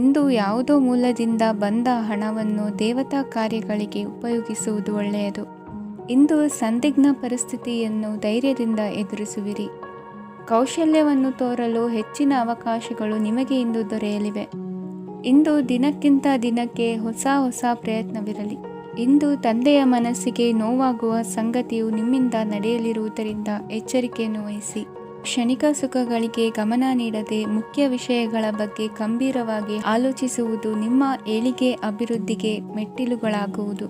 ಇಂದು ಯಾವುದೋ ಮೂಲದಿಂದ ಬಂದ ಹಣವನ್ನು ದೇವತಾ ಕಾರ್ಯಗಳಿಗೆ ಉಪಯೋಗಿಸುವುದು ಒಳ್ಳೆಯದು. ಇಂದು ಸಂದಿಗ್ಧ ಪರಿಸ್ಥಿತಿಯನ್ನು ಧೈರ್ಯದಿಂದ ಎದುರಿಸುವಿರಿ. ಕೌಶಲ್ಯವನ್ನು ತೋರಲು ಹೆಚ್ಚಿನ ಅವಕಾಶಗಳು ನಿಮಗೆ ಇಂದು ದೊರೆಯಲಿವೆ. ಇಂದು ದಿನಕ್ಕಿಂತ ದಿನಕ್ಕೆ ಹೊಸ ಪ್ರಯತ್ನವಿರಲಿ. ಇಂದು ತಂದೆಯ ಮನಸ್ಸಿಗೆ ನೋವಾಗುವ ಸಂಗತಿಯು ನಿಮ್ಮಿಂದ ನಡೆಯಲಿರುವುದರಿಂದ ಎಚ್ಚರಿಕೆಯನ್ನು ವಹಿಸಿ. ಕ್ಷಣಿಕ ಸುಖಗಳಿಗೆ ಗಮನ ನೀಡದೆ ಮುಖ್ಯ ವಿಷಯಗಳ ಬಗ್ಗೆ ಗಂಭೀರವಾಗಿ ಆಲೋಚಿಸುವುದು ನಿಮ್ಮ ಏಳಿಗೆ ಅಭಿವೃದ್ಧಿಗೆ ಮೆಟ್ಟಿಲುಗಳಾಗುವುದು.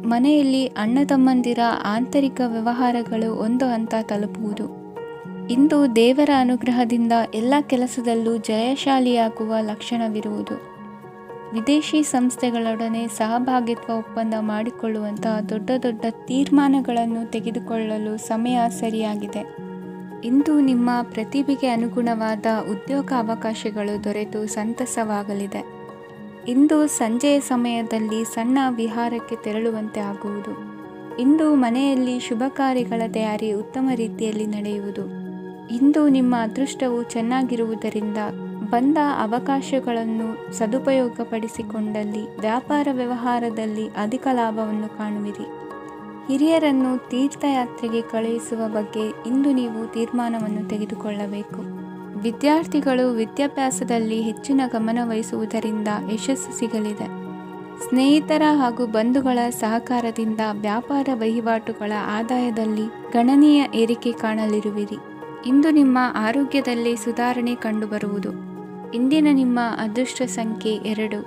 ಮನೆಯಲ್ಲಿ ಅಣ್ಣ ತಮ್ಮಂದಿರ ಆಂತರಿಕ ವ್ಯವಹಾರಗಳು ಒಂದು ಹಂತ ತಲುಪುವುದು. ಇಂದು ದೇವರ ಅನುಗ್ರಹದಿಂದ ಎಲ್ಲ ಕೆಲಸದಲ್ಲೂ ಜಯಶಾಲಿಯಾಗುವ ಲಕ್ಷಣವಿರುವುದು. ವಿದೇಶಿ ಸಂಸ್ಥೆಗಳೊಡನೆ ಸಹಭಾಗಿತ್ವ ಒಪ್ಪಂದ ಮಾಡಿಕೊಳ್ಳುವಂತಹ ದೊಡ್ಡ ತೀರ್ಮಾನಗಳನ್ನು ತೆಗೆದುಕೊಳ್ಳಲು ಸಮಯ ಸರಿಯಾಗಿದೆ. ಇಂದು ನಿಮ್ಮ ಪ್ರತಿಭೆಗೆ ಅನುಗುಣವಾದ ಉದ್ಯೋಗ ಅವಕಾಶಗಳು ದೊರೆತು ಸಂತಸವಾಗಲಿದೆ. ಇಂದು ಸಂಜೆಯ ಸಮಯದಲ್ಲಿ ಸಣ್ಣ ವಿಹಾರಕ್ಕೆ ತೆರಳುವಂತೆ ಆಗುವುದು. ಇಂದು ಮನೆಯಲ್ಲಿ ಶುಭ ಕಾರ್ಯಗಳ ತಯಾರಿ ಉತ್ತಮ ರೀತಿಯಲ್ಲಿ ನಡೆಯುವುದು. ಇಂದು ನಿಮ್ಮ ಅದೃಷ್ಟವು ಚೆನ್ನಾಗಿರುವುದರಿಂದ ಬಂದ ಅವಕಾಶಗಳನ್ನು ಸದುಪಯೋಗಪಡಿಸಿಕೊಂಡಲ್ಲಿ ವ್ಯಾಪಾರ ವ್ಯವಹಾರದಲ್ಲಿ ಅಧಿಕ ಲಾಭವನ್ನು ಕಾಣುವಿರಿ. ಹಿರಿಯರನ್ನು ತೀರ್ಥಯಾತ್ರೆಗೆ ಕಳುಹಿಸುವ ಬಗ್ಗೆ ಇಂದು ನೀವು ತೀರ್ಮಾನವನ್ನು ತೆಗೆದುಕೊಳ್ಳಬೇಕು. ವಿದ್ಯಾರ್ಥಿಗಳು ವಿದ್ಯಾಭ್ಯಾಸದಲ್ಲಿ ಹೆಚ್ಚಿನ ಗಮನ ವಹಿಸುವುದರಿಂದ ಯಶಸ್ಸು ಸಿಗಲಿದೆ. ಸ್ನೇಹಿತರ ಹಾಗೂ ಬಂಧುಗಳ ಸಹಕಾರದಿಂದ ವ್ಯಾಪಾರ ವಹಿವಾಟುಗಳ ಆದಾಯದಲ್ಲಿ ಗಣನೀಯ ಏರಿಕೆ ಕಾಣಲಿರುವಿರಿ. ಇಂದು ನಿಮ್ಮ ಆರೋಗ್ಯದಲ್ಲಿ ಸುಧಾರಣೆ ಕಂಡುಬರುವುದು. ಇಂದಿನ ನಿಮ್ಮ ಅದೃಷ್ಟ ಸಂಖ್ಯೆ 2.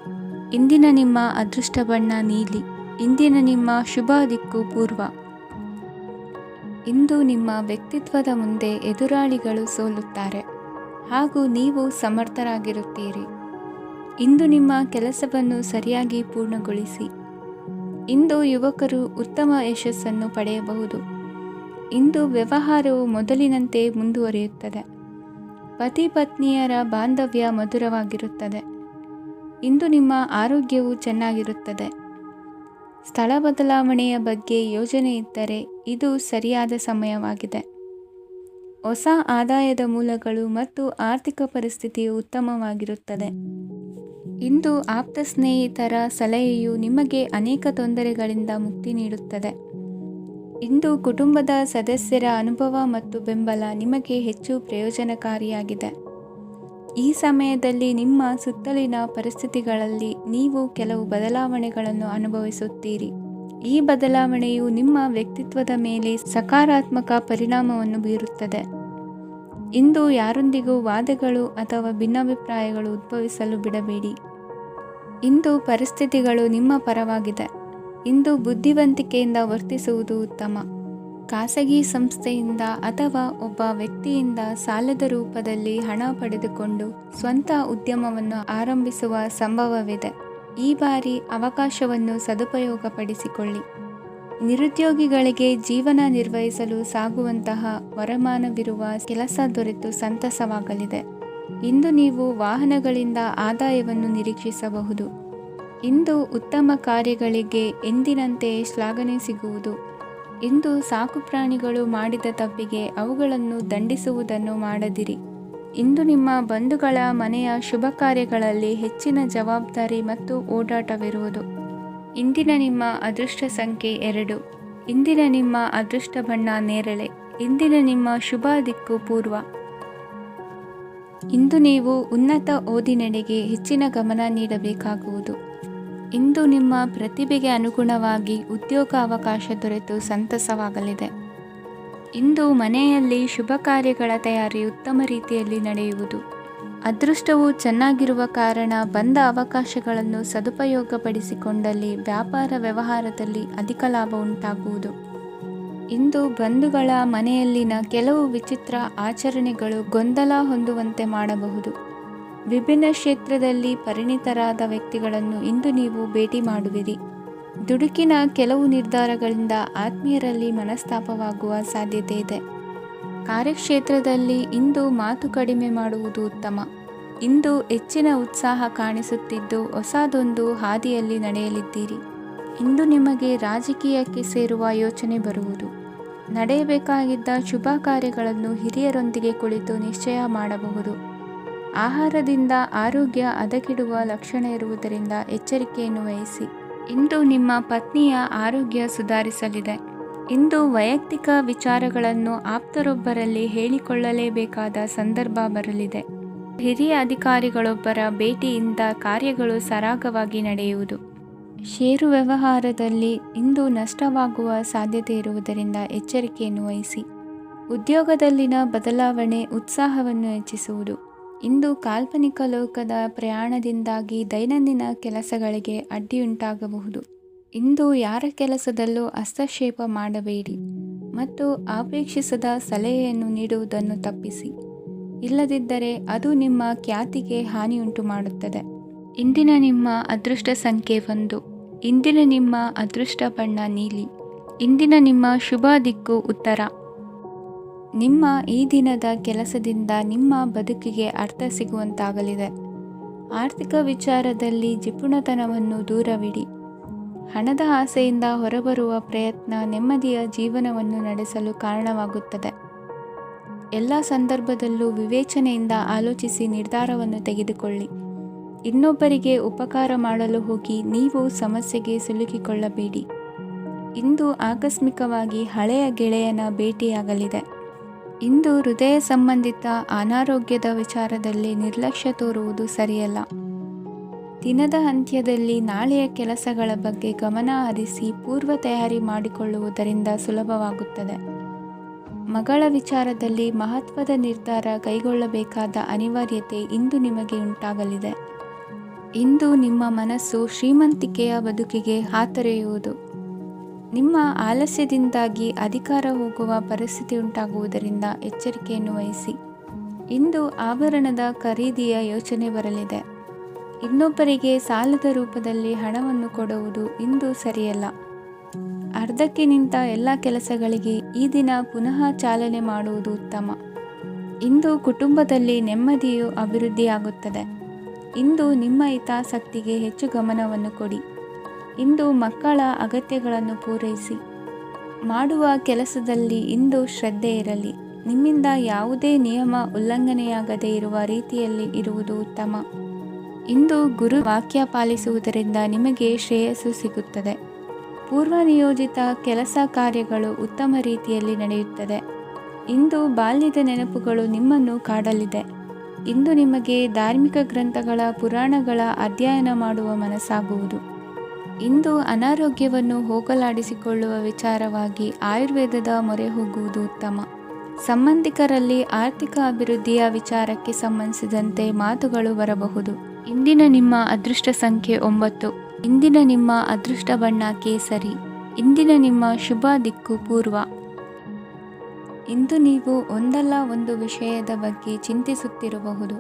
ಇಂದಿನ ನಿಮ್ಮ ಅದೃಷ್ಟ ಬಣ್ಣ ನೀಲಿ. ಇಂದಿನ ನಿಮ್ಮ ಶುಭ ದಿಕ್ಕು ಪೂರ್ವ. ಇಂದು ನಿಮ್ಮ ವ್ಯಕ್ತಿತ್ವದ ಮುಂದೆ ಎದುರಾಳಿಗಳು ಸೋಲುತ್ತಾರೆ ಹಾಗೂ ನೀವು ಸಮರ್ಥರಾಗಿರುತ್ತೀರಿ. ಇಂದು ನಿಮ್ಮ ಕೆಲಸವನ್ನು ಸರಿಯಾಗಿ ಪೂರ್ಣಗೊಳಿಸಿ. ಇಂದು ಯುವಕರು ಉತ್ತಮ ಯಶಸ್ಸನ್ನು ಪಡೆಯಬಹುದು. ಇಂದು ವ್ಯವಹಾರವು ಮೊದಲಿನಂತೆ ಮುಂದುವರಿಯುತ್ತದೆ. ಪತಿ ಪತ್ನಿಯರ ಬಾಂಧವ್ಯ ಮಧುರವಾಗಿರುತ್ತದೆ. ಇಂದು ನಿಮ್ಮ ಆರೋಗ್ಯವು ಚೆನ್ನಾಗಿರುತ್ತದೆ. ಸ್ಥಳ ಬದಲಾವಣೆಯ ಬಗ್ಗೆ ಯೋಜನೆ ಇದ್ದರೆ ಇದು ಸರಿಯಾದ ಸಮಯವಾಗಿದೆ. ಹೊಸ ಆದಾಯದ ಮೂಲಗಳು ಮತ್ತು ಆರ್ಥಿಕ ಪರಿಸ್ಥಿತಿಯು ಉತ್ತಮವಾಗಿರುತ್ತದೆ. ಇಂದು ಆಪ್ತ ಸ್ನೇಹಿತರ ಸಲಹೆಯು ನಿಮಗೆ ಅನೇಕ ತೊಂದರೆಗಳಿಂದ ಮುಕ್ತಿ ನೀಡುತ್ತದೆ. ಇಂದು ಕುಟುಂಬದ ಸದಸ್ಯರ ಅನುಭವ ಮತ್ತು ಬೆಂಬಲ ನಿಮಗೆ ಹೆಚ್ಚು ಪ್ರಯೋಜನಕಾರಿಯಾಗಿದೆ. ಈ ಸಮಯದಲ್ಲಿ ನಿಮ್ಮ ಸುತ್ತಲಿನ ಪರಿಸ್ಥಿತಿಗಳಲ್ಲಿ ನೀವು ಕೆಲವು ಬದಲಾವಣೆಗಳನ್ನು ಅನುಭವಿಸುತ್ತೀರಿ. ಈ ಬದಲಾವಣೆಯು ನಿಮ್ಮ ವ್ಯಕ್ತಿತ್ವದ ಮೇಲೆ ಸಕಾರಾತ್ಮಕ ಪರಿಣಾಮವನ್ನು ಬೀರುತ್ತದೆ. ಇಂದು ಯಾರೊಂದಿಗೂ ವಾದಗಳು ಅಥವಾ ಭಿನ್ನಾಭಿಪ್ರಾಯಗಳು ಉದ್ಭವಿಸಲು ಬಿಡಬೇಡಿ. ಇಂದು ಪರಿಸ್ಥಿತಿಗಳು ನಿಮ್ಮ ಪರವಾಗಿದೆ. ಇಂದು ಬುದ್ಧಿವಂತಿಕೆಯಿಂದ ವರ್ತಿಸುವುದು ಉತ್ತಮ. ಖಾಸಗಿ ಸಂಸ್ಥೆಯಿಂದ ಅಥವಾ ಒಬ್ಬ ವ್ಯಕ್ತಿಯಿಂದ ಸಾಲದ ರೂಪದಲ್ಲಿ ಹಣ ಪಡೆದುಕೊಂಡು ಸ್ವಂತ ಉದ್ಯಮವನ್ನು ಆರಂಭಿಸುವ ಸಂಭವವಿದೆ. ಈ ಬಾರಿ ಅವಕಾಶವನ್ನು ಸದುಪಯೋಗಪಡಿಸಿಕೊಳ್ಳಿ. ನಿರುದ್ಯೋಗಿಗಳಿಗೆ ಜೀವನ ನಿರ್ವಹಿಸಲು ಸಾಗುವಂತಹ ವರಮಾನವಿರುವ ಕೆಲಸ ದೊರೆತು ಸಂತಸವಾಗಲಿದೆ. ಇಂದು ನೀವು ವಾಹನಗಳಿಂದ ಆದಾಯವನ್ನು ನಿರೀಕ್ಷಿಸಬಹುದು. ಇಂದು ಉತ್ತಮ ಕಾರ್ಯಗಳಿಗೆ ಎಂದಿನಂತೆಯೇ ಶ್ಲಾಘನೆ ಸಿಗುವುದು. ಇಂದು ಸಾಕುಪ್ರಾಣಿಗಳು ಮಾಡಿದ ತಪ್ಪಿಗೆ ಅವುಗಳನ್ನು ದಂಡಿಸುವುದನ್ನು ಮಾಡದಿರಿ. ಇಂದು ನಿಮ್ಮ ಬಂಧುಗಳ ಮನೆಯ ಶುಭ ಕಾರ್ಯಗಳಲ್ಲಿ ಹೆಚ್ಚಿನ ಜವಾಬ್ದಾರಿ ಮತ್ತು ಓಡಾಟವಿರುವುದು. ಇಂದಿನ ನಿಮ್ಮ ಅದೃಷ್ಟ ಸಂಖ್ಯೆ 2. ಇಂದಿನ ನಿಮ್ಮ ಅದೃಷ್ಟ ಬಣ್ಣ ನೇರಳೆ. ಇಂದಿನ ನಿಮ್ಮ ಶುಭ ದಿಕ್ಕು ಪೂರ್ವ. ಇಂದು ನೀವು ಉನ್ನತ ಓದಿನೆಡೆಗೆ ಹೆಚ್ಚಿನ ಗಮನ ನೀಡಬೇಕಾಗುವುದು. ಇಂದು ನಿಮ್ಮ ಪ್ರತಿಭೆಗೆ ಅನುಗುಣವಾಗಿ ಉದ್ಯೋಗ ಅವಕಾಶ ದೊರೆತು ಸಂತಸವಾಗಲಿದೆ. ಇಂದು ಮನೆಯಲ್ಲಿ ಶುಭ ಕಾರ್ಯಗಳ ತಯಾರಿ ಉತ್ತಮ ರೀತಿಯಲ್ಲಿ ನಡೆಯುವುದು. ಅದೃಷ್ಟವು ಚೆನ್ನಾಗಿರುವ ಕಾರಣ ಬಂದ ಅವಕಾಶಗಳನ್ನು ಸದುಪಯೋಗಪಡಿಸಿಕೊಂಡಲ್ಲಿ ವ್ಯಾಪಾರ ವ್ಯವಹಾರದಲ್ಲಿ ಅಧಿಕ ಲಾಭ ಉಂಟಾಗುವುದು. ಇಂದು ಬಂಧುಗಳ ಮನೆಯಲ್ಲಿನ ಕೆಲವು ವಿಚಿತ್ರ ಆಚರಣೆಗಳು ಗೊಂದಲ ಹೊಂದುವಂತೆ ಮಾಡಬಹುದು. ವಿಭಿನ್ನ ಕ್ಷೇತ್ರದಲ್ಲಿ ಪರಿಣಿತರಾದ ವ್ಯಕ್ತಿಗಳನ್ನು ಇಂದು ನೀವು ಭೇಟಿ ಮಾಡುವಿರಿ. ದುಡುಕಿನ ಕೆಲವು ನಿರ್ಧಾರಗಳಿಂದ ಆತ್ಮೀಯರಲ್ಲಿ ಮನಸ್ತಾಪವಾಗುವ ಸಾಧ್ಯತೆ ಇದೆ. ಕಾರ್ಯಕ್ಷೇತ್ರದಲ್ಲಿ ಇಂದು ಮಾತು ಕಡಿಮೆ ಮಾಡುವುದು ಉತ್ತಮ. ಇಂದು ಹೆಚ್ಚಿನ ಉತ್ಸಾಹ ಕಾಣಿಸುತ್ತಿದ್ದು ಹೊಸದೊಂದು ಹಾದಿಯಲ್ಲಿ ನಡೆಯಲಿದ್ದೀರಿ. ಇಂದು ನಿಮಗೆ ರಾಜಕೀಯಕ್ಕೆ ಸೇರುವ ಯೋಚನೆ ಬರುವುದು. ನಡೆಯಬೇಕಾಗಿದ್ದ ಶುಭ ಕಾರ್ಯಗಳನ್ನು ಹಿರಿಯರೊಂದಿಗೆ ಕುಳಿತು ನಿಶ್ಚಯ ಮಾಡಬಹುದು. ಆಹಾರದಿಂದ ಆರೋಗ್ಯ ಹದಗೆಡುವ ಲಕ್ಷಣ ಇರುವುದರಿಂದ ಎಚ್ಚರಿಕೆಯನ್ನು ವಹಿಸಿ. ಇಂದು ನಿಮ್ಮ ಪತ್ನಿಯ ಆರೋಗ್ಯ ಸುಧಾರಿಸಲಿದೆ. ಇಂದು ವೈಯಕ್ತಿಕ ವಿಚಾರಗಳನ್ನು ಆಪ್ತರೊಬ್ಬರಲ್ಲಿ ಹೇಳಿಕೊಳ್ಳಲೇಬೇಕಾದ ಸಂದರ್ಭ ಬರಲಿದೆ. ಹಿರಿಯ ಅಧಿಕಾರಿಗಳೊಬ್ಬರ ಭೇಟಿಯಿಂದ ಕಾರ್ಯಗಳು ಸರಾಗವಾಗಿ ನಡೆಯುವುದು. ಷೇರು ವ್ಯವಹಾರದಲ್ಲಿ ಇಂದು ನಷ್ಟವಾಗುವ ಸಾಧ್ಯತೆ ಇರುವುದರಿಂದ ಎಚ್ಚರಿಕೆಯನ್ನು ವಹಿಸಿ. ಉದ್ಯೋಗದಲ್ಲಿನ ಬದಲಾವಣೆ ಉತ್ಸಾಹವನ್ನು ಹೆಚ್ಚಿಸುವುದು. ಇಂದು ಕಾಲ್ಪನಿಕ ಲೋಕದ ಪ್ರಯಾಣದಿಂದಾಗಿ ದೈನಂದಿನ ಕೆಲಸಗಳಿಗೆ ಅಡ್ಡಿಯುಂಟಾಗಬಹುದು. ಇಂದು ಯಾರ ಕೆಲಸದಲ್ಲೂ ಹಸ್ತಕ್ಷೇಪ ಮಾಡಬೇಡಿ ಮತ್ತು ಅಪೇಕ್ಷಿಸದ ಸಲಹೆಯನ್ನು ನೀಡುವುದನ್ನು ತಪ್ಪಿಸಿ. ಇಲ್ಲದಿದ್ದರೆ ಅದು ನಿಮ್ಮ ಖ್ಯಾತಿಗೆ ಹಾನಿಯುಂಟು ಮಾಡುತ್ತದೆ. ಇಂದಿನ ನಿಮ್ಮ ಅದೃಷ್ಟ ಸಂಖ್ಯೆ 1. ಇಂದಿನ ನಿಮ್ಮ ಅದೃಷ್ಟ ಬಣ್ಣ ನೀಲಿ. ಇಂದಿನ ನಿಮ್ಮ ಶುಭ ದಿಕ್ಕು ಉತ್ತರ. ನಿಮ್ಮ ಈ ದಿನದ ಕೆಲಸದಿಂದ ನಿಮ್ಮ ಬದುಕಿಗೆ ಅರ್ಥ ಸಿಗುವಂತಾಗಲಿದೆ. ಆರ್ಥಿಕ ವಿಚಾರದಲ್ಲಿ ಜಿಪುಣತನವನ್ನು ದೂರವಿಡಿ. ಹಣದ ಆಸೆಯಿಂದ ಹೊರಬರುವ ಪ್ರಯತ್ನ ನೆಮ್ಮದಿಯ ಜೀವನವನ್ನು ನಡೆಸಲು ಕಾರಣವಾಗುತ್ತದೆ. ಎಲ್ಲ ಸಂದರ್ಭದಲ್ಲೂ ವಿವೇಚನೆಯಿಂದ ಆಲೋಚಿಸಿ ನಿರ್ಧಾರವನ್ನು ತೆಗೆದುಕೊಳ್ಳಿ. ಇನ್ನೊಬ್ಬರಿಗೆ ಉಪಕಾರ ಮಾಡಲು ಹೋಗಿ ನೀವು ಸಮಸ್ಯೆಗೆ ಸಿಲುಕಿಕೊಳ್ಳಬೇಡಿ. ಇಂದು ಆಕಸ್ಮಿಕವಾಗಿ ಹಳೆಯ ಗೆಳೆಯನ ಭೇಟಿಯಾಗಲಿದೆ. ಇಂದು ಹೃದಯ ಸಂಬಂಧಿತ ಅನಾರೋಗ್ಯದ ವಿಚಾರದಲ್ಲಿ ನಿರ್ಲಕ್ಷ್ಯ ತೋರುವುದು ಸರಿಯಲ್ಲ. ದಿನದ ಅಂತ್ಯದಲ್ಲಿ ನಾಳೆಯ ಕೆಲಸಗಳ ಬಗ್ಗೆ ಗಮನ ಹರಿಸಿ ಪೂರ್ವ ತಯಾರಿ ಮಾಡಿಕೊಳ್ಳುವುದರಿಂದ ಸುಲಭವಾಗುತ್ತದೆ. ಮಗಳ ವಿಚಾರದಲ್ಲಿ ಮಹತ್ವದ ನಿರ್ಧಾರ ಕೈಗೊಳ್ಳಬೇಕಾದ ಅನಿವಾರ್ಯತೆ ಇಂದು ನಿಮಗೆ ಉಂಟಾಗಲಿದೆ. ಇಂದು ನಿಮ್ಮ ಮನಸ್ಸು ಶ್ರೀಮಂತಿಕೆಯ ಬದುಕಿಗೆ ಹಾತೊರೆಯುವುದು. ನಿಮ್ಮ ಆಲಸ್ಯದಿಂದಾಗಿ ಅಧಿಕಾರ ಹೋಗುವ ಪರಿಸ್ಥಿತಿ ಉಂಟಾಗುವುದರಿಂದ ಎಚ್ಚರಿಕೆಯನ್ನು ವಹಿಸಿ. ಇಂದು ಆಭರಣದ ಖರೀದಿಯ ಯೋಚನೆ ಬರಲಿದೆ. ಇನ್ನೊಬ್ಬರಿಗೆ ಸಾಲದ ರೂಪದಲ್ಲಿ ಹಣವನ್ನು ಕೊಡುವುದು ಇಂದು ಸರಿಯಲ್ಲ. ಅರ್ಧಕ್ಕೆ ನಿಂತ ಎಲ್ಲ ಕೆಲಸಗಳಿಗೆ ಈ ದಿನ ಪುನಃ ಚಾಲನೆ ಮಾಡುವುದು ಉತ್ತಮ. ಇಂದು ಕುಟುಂಬದಲ್ಲಿ ನೆಮ್ಮದಿಯು ಅಭಿವೃದ್ಧಿಯಾಗುತ್ತದೆ. ಇಂದು ನಿಮ್ಮ ಹಿತಾಸಕ್ತಿಗೆ ಹೆಚ್ಚು ಗಮನವನ್ನು ಕೊಡಿ. ಇಂದು ಮಕ್ಕಳ ಅಗತ್ಯಗಳನ್ನು ಪೂರೈಸಿ. ಮಾಡುವ ಕೆಲಸದಲ್ಲಿ ಇಂದು ಶ್ರದ್ಧೆ ಇರಲಿ. ನಿಮ್ಮಿಂದ ಯಾವುದೇ ನಿಯಮ ಉಲ್ಲಂಘನೆಯಾಗದೇ ಇರುವ ರೀತಿಯಲ್ಲಿ ಇರುವುದು ಉತ್ತಮ. ಇಂದು ಗುರು ವಾಕ್ಯ ಪಾಲಿಸುವುದರಿಂದ ನಿಮಗೆ ಶ್ರೇಯಸ್ಸು ಸಿಗುತ್ತದೆ. ಪೂರ್ವನಿಯೋಜಿತ ಕೆಲಸ ಕಾರ್ಯಗಳು ಉತ್ತಮ ರೀತಿಯಲ್ಲಿ ನಡೆಯುತ್ತದೆ. ಇಂದು ಬಾಲ್ಯದ ನೆನಪುಗಳು ನಿಮ್ಮನ್ನು ಕಾಡಲಿದೆ. ಇಂದು ನಿಮಗೆ ಧಾರ್ಮಿಕ ಗ್ರಂಥಗಳ ಪುರಾಣಗಳ ಅಧ್ಯಯನ ಮಾಡುವ ಮನಸ್ಸಾಗುವುದು. ಇಂದು ಅನಾರೋಗ್ಯವನ್ನು ಹೋಗಲಾಡಿಸಿಕೊಳ್ಳುವ ವಿಚಾರವಾಗಿ ಆಯುರ್ವೇದದ ಮೊರೆ ಹೋಗುವುದು ಉತ್ತಮ. ಸಂಬಂಧಿಕರಲ್ಲಿ ಆರ್ಥಿಕ ಅಭಿವೃದ್ಧಿಯ ವಿಚಾರಕ್ಕೆ ಸಂಬಂಧಿಸಿದಂತೆ ಮಾತುಗಳು ಬರಬಹುದು. ಇಂದಿನ ನಿಮ್ಮ ಅದೃಷ್ಟ ಸಂಖ್ಯೆ 9. ಇಂದಿನ ನಿಮ್ಮ ಅದೃಷ್ಟ ಬಣ್ಣ ಕೇಸರಿ. ಇಂದಿನ ನಿಮ್ಮ ಶುಭ ದಿಕ್ಕು ಪೂರ್ವ. ಇಂದು ನೀವು ಒಂದಲ್ಲ ಒಂದು ವಿಷಯದ ಬಗ್ಗೆ ಚಿಂತಿಸುತ್ತಿರಬಹುದು.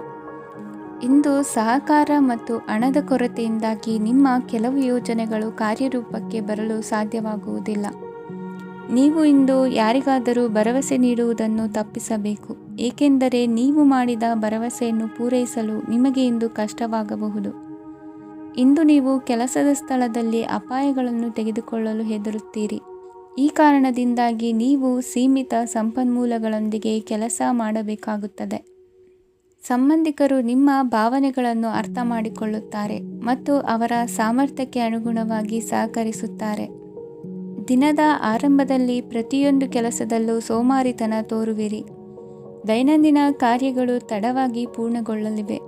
ಇಂದು ಸಹಕಾರ ಮತ್ತು ಹಣದ ಕೊರತೆಯಿಂದಾಗಿ ನಿಮ್ಮ ಕೆಲವು ಯೋಜನೆಗಳು ಕಾರ್ಯರೂಪಕ್ಕೆ ಬರಲು ಸಾಧ್ಯವಾಗುವುದಿಲ್ಲ. ನೀವು ಇಂದು ಯಾರಿಗಾದರೂ ಭರವಸೆ ನೀಡುವುದನ್ನು ತಪ್ಪಿಸಬೇಕು, ಏಕೆಂದರೆ ನೀವು ಮಾಡಿದ ಭರವಸೆಯನ್ನು ಪೂರೈಸಲು ನಿಮಗೆ ಇಂದು ಕಷ್ಟವಾಗಬಹುದು. ಇಂದು ನೀವು ಕೆಲಸದ ಸ್ಥಳದಲ್ಲಿ ಅಪಾಯಗಳನ್ನು ತೆಗೆದುಕೊಳ್ಳಲು ಹೆದರುತ್ತೀರಿ. ಈ ಕಾರಣದಿಂದಾಗಿ ನೀವು ಸೀಮಿತ ಸಂಪನ್ಮೂಲಗಳೊಂದಿಗೆ ಕೆಲಸ ಮಾಡಬೇಕಾಗುತ್ತದೆ. ಸಂಬಂಧಿಕರು ನಿಮ್ಮ ಭಾವನೆಗಳನ್ನು ಅರ್ಥ ಮಾಡಿಕೊಳ್ಳುತ್ತಾರೆ ಮತ್ತು ಅವರ ಸಾಮರ್ಥ್ಯಕ್ಕೆ ಅನುಗುಣವಾಗಿ ಸಹಕರಿಸುತ್ತಾರೆ. ದಿನದ ಆರಂಭದಲ್ಲಿ ಪ್ರತಿಯೊಂದು ಕೆಲಸದಲ್ಲೂ ಸೋಮಾರಿತನ ತೋರುವಿರಿ. ದೈನಂದಿನ ಕಾರ್ಯಗಳು ತಡವಾಗಿ ಪೂರ್ಣಗೊಳ್ಳಲಿವೆ.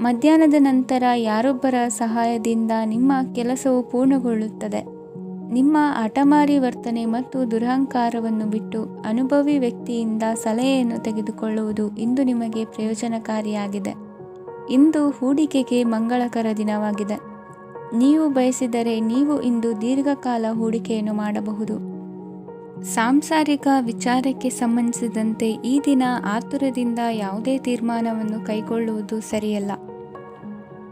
ಮಧ್ಯಾಹ್ನದ ನಂತರ ಯಾರೊಬ್ಬರ ಸಹಾಯದಿಂದ ನಿಮ್ಮ ಕೆಲಸವು ಪೂರ್ಣಗೊಳ್ಳುತ್ತದೆ. ನಿಮ್ಮ ಹಠಮಾರಿ ವರ್ತನೆ ಮತ್ತು ದುರಹಂಕಾರವನ್ನು ಬಿಟ್ಟು ಅನುಭವಿ ವ್ಯಕ್ತಿಯಿಂದ ಸಲಹೆಯನ್ನು ತೆಗೆದುಕೊಳ್ಳುವುದು ಇಂದು ನಿಮಗೆ ಪ್ರಯೋಜನಕಾರಿಯಾಗಿದೆ. ಇಂದು ಹೂಡಿಕೆಗೆ ಮಂಗಳಕರ ದಿನವಾಗಿದೆ. ನೀವು ಬಯಸಿದರೆ ನೀವು ಇಂದು ದೀರ್ಘಕಾಲ ಹೂಡಿಕೆಯನ್ನು ಮಾಡಬಹುದು. ಸಾಂಸಾರಿಕ ವಿಚಾರಕ್ಕೆ ಸಂಬಂಧಿಸಿದಂತೆ ಈ ದಿನ ಆತುರದಿಂದ ಯಾವುದೇ ತೀರ್ಮಾನವನ್ನು ಕೈಗೊಳ್ಳುವುದು ಸರಿಯಲ್ಲ.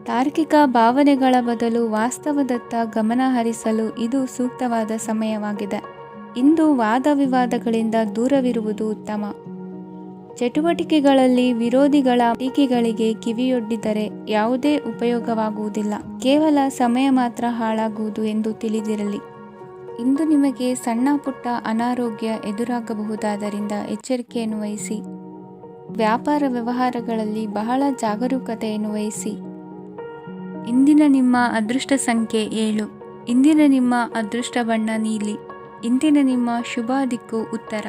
ತಾರ್ಕಿಕ ಭಾವನೆಗಳ ಬದಲು ವಾಸ್ತವದತ್ತ ಗಮನ ಹರಿಸಲು ಇದು ಸೂಕ್ತವಾದ ಸಮಯವಾಗಿದೆ. ಇಂದು ವಾದ ವಿವಾದಗಳಿಂದ ದೂರವಿರುವುದು ಉತ್ತಮ. ಚಟುವಟಿಕೆಗಳಲ್ಲಿ ವಿರೋಧಿಗಳ ಟೀಕೆಗಳಿಗೆ ಕಿವಿಯೊಡ್ಡಿದರೆ ಯಾವುದೇ ಉಪಯೋಗವಾಗುವುದಿಲ್ಲ, ಕೇವಲ ಸಮಯ ಮಾತ್ರ ಹಾಳಾಗುವುದು ಎಂದು ತಿಳಿದಿರಲಿ. ಇಂದು ನಿಮಗೆ ಸಣ್ಣ ಪುಟ್ಟ ಅನಾರೋಗ್ಯ ಎದುರಾಗಬಹುದಾದ್ದರಿಂದ ಎಚ್ಚರಿಕೆಯನ್ನು ವಹಿಸಿ. ವ್ಯಾಪಾರ ವ್ಯವಹಾರಗಳಲ್ಲಿ ಬಹಳ ಜಾಗರೂಕತೆಯನ್ನು ವಹಿಸಿ. ಇಂದಿನ ನಿಮ್ಮ ಅದೃಷ್ಟ ಸಂಖ್ಯೆ 7. ಇಂದಿನ ನಿಮ್ಮ ಅದೃಷ್ಟ ಬಣ್ಣ ನೀಲಿ. ಇಂದಿನ ನಿಮ್ಮ ಶುಭ ದಿಕ್ಕು ಉತ್ತರ.